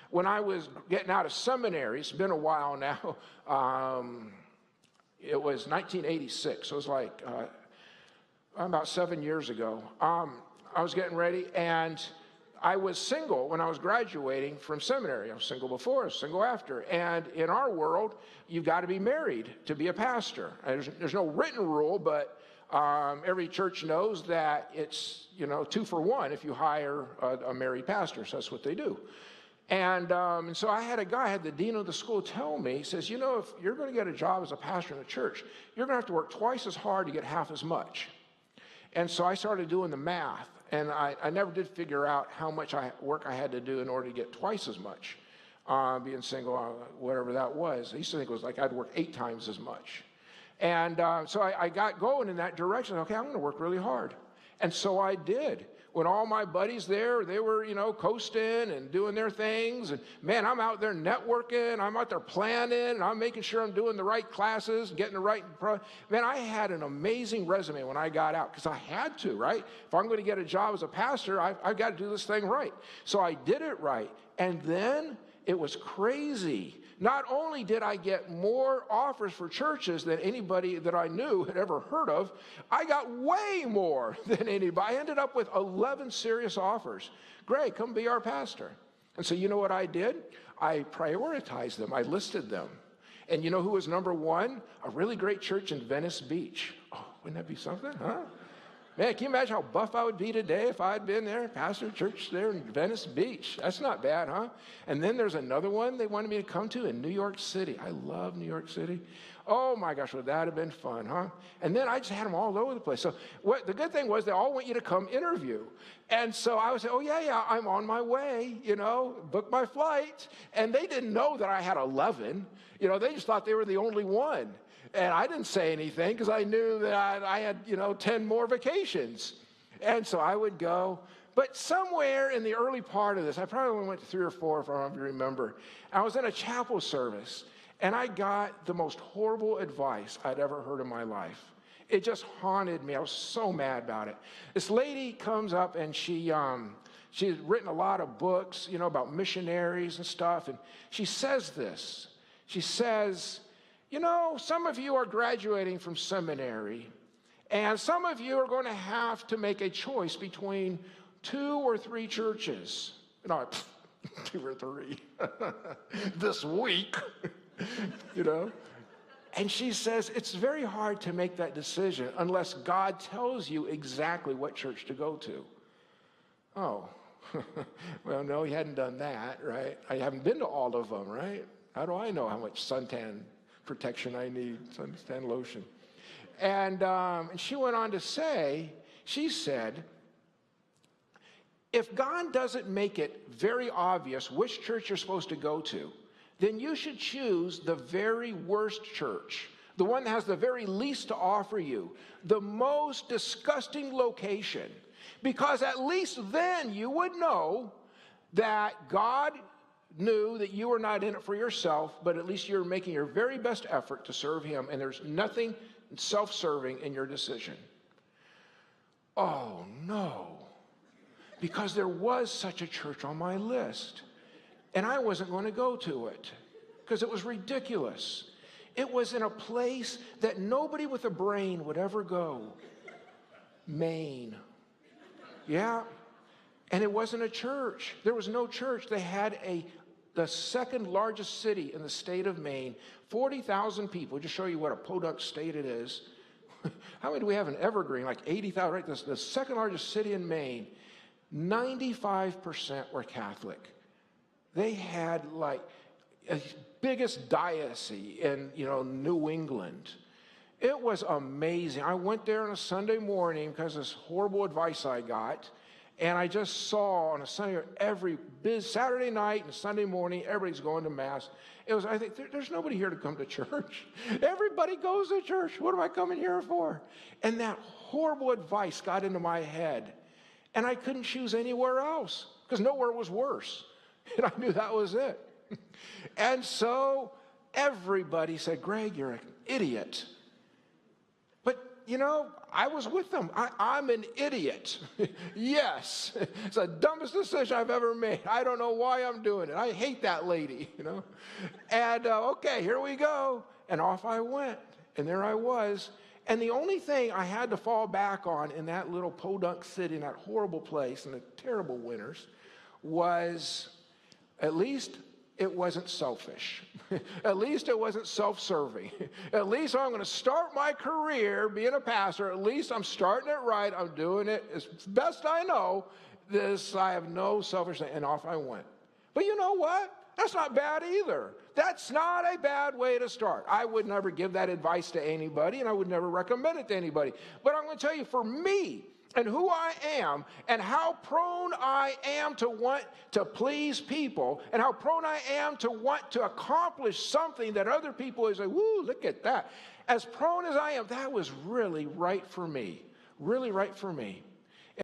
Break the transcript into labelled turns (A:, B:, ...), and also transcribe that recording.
A: When I was getting out of seminary, it's been a while now, it was 1986, so it was like about 7 years ago. I was getting ready, and I was single when I was graduating from seminary. I was single before, I was single after. And in our world, you've got to be married to be a pastor. There's no written rule, but every church knows that it's, 2 for 1 if you hire a married pastor. So that's what they do. And so I had the dean of the school tell me, he says, if you're going to get a job as a pastor in a church, you're going to have to work twice as hard to get half as much. And so I started doing the math, and I never did figure out how much work I had to do in order to get twice as much, being single, whatever that was. I used to think it was like I'd work 8 times as much. And so I got going in that direction. Okay, I'm going to work really hard. And so I did. When all my buddies there, they were, coasting and doing their things. And man, I'm out there networking. I'm out there planning. And I'm making sure I'm doing the right classes, getting the right. Man, I had an amazing resume when I got out because I had to, right? If I'm going to get a job as a pastor, I've got to do this thing right. So I did it right. And then it was crazy. Not only did I get more offers for churches than anybody that I knew had ever heard of, I got way more than anybody. I ended up with 11 serious offers. Greg, come be our pastor. And so you know what I did? I prioritized them. I listed them. And you know who was number 1? A really great church in Venice Beach. Oh, wouldn't that be something, huh? Man, can you imagine how buff I would be today if I'd been there, pastor church there in Venice Beach? That's not bad, huh? And then there's another one they wanted me to come to in New York City. I love New York City. Oh my gosh, would that have been fun, huh? And then I just had them all over the place. So the good thing was they all want you to come interview. And so I would say, oh yeah, I'm on my way, book my flight. And they didn't know that I had 11. They just thought they were the only one. And I didn't say anything because I knew that I had, 10 more vacations. And so I would go. But somewhere in the early part of this, I probably only went to 3 or 4 if I don't remember. I was in a chapel service, and I got the most horrible advice I'd ever heard in my life. It just haunted me. I was so mad about it. This lady comes up, and she's written a lot of books, about missionaries and stuff. And she says this. She says, some of you are graduating from seminary, and some of you are going to have to make a choice between 2 or 3 churches. 2 or 3 this week, And she says, it's very hard to make that decision unless God tells you exactly what church to go to. Oh, well, no, he hadn't done that, right? I haven't been to all of them, right? How do I know how much suntan protection I need, suntan lotion? And she went on to say, she said, if God doesn't make it very obvious which church you're supposed to go to, then you should choose the very worst church, the one that has the very least to offer you, the most disgusting location, because at least then you would know that God knew that you were not in it for yourself, but at least you're making your very best effort to serve him, and there's nothing self-serving in your decision. Oh, no. Because there was such a church on my list, and I wasn't going to go to it because it was ridiculous. It was in a place that nobody with a brain would ever go. Maine. Yeah. And it wasn't a church. There was no church. They had the second largest city in the state of Maine, 40,000 people. Just show you what a podunk state it is. How many do we have in Evergreen? Like 80,000, right? The second largest city in Maine. 95% were Catholic. They had like a biggest diocese in, New England. It was amazing. I went there on a Sunday morning because of this horrible advice I got. And I just saw on a Sunday, Saturday night and Sunday morning, everybody's going to Mass. I think, there's nobody here to come to church. Everybody goes to church. What am I coming here for? And that horrible advice got into my head. And I couldn't choose anywhere else because nowhere was worse. And I knew that was it. And so everybody said, Greg, you're an idiot. But you know, I was with them. I'm an idiot. Yes. It's the dumbest decision I've ever made. I don't know why I'm doing it. I hate that lady, you know. And okay, here we go. And off I went. And there I was. And the only thing I had to fall back on in that little podunk city, in that horrible place, in the terrible winters, was at least it wasn't selfish. At least it wasn't self-serving. At least I'm going to start my career being a pastor. At least I'm starting it right. I'm doing it as best I know. I have no selfishness. And off I went. But you know what? That's not bad either. That's not a bad way to start. I would never give that advice to anybody, and I would never recommend it to anybody. But I'm going to tell you, for me, and who I am, and how prone I am to want to please people, and how prone I am to want to accomplish something that other people would say, woo, look at that. As prone as I am, that was really right for me. Really right for me.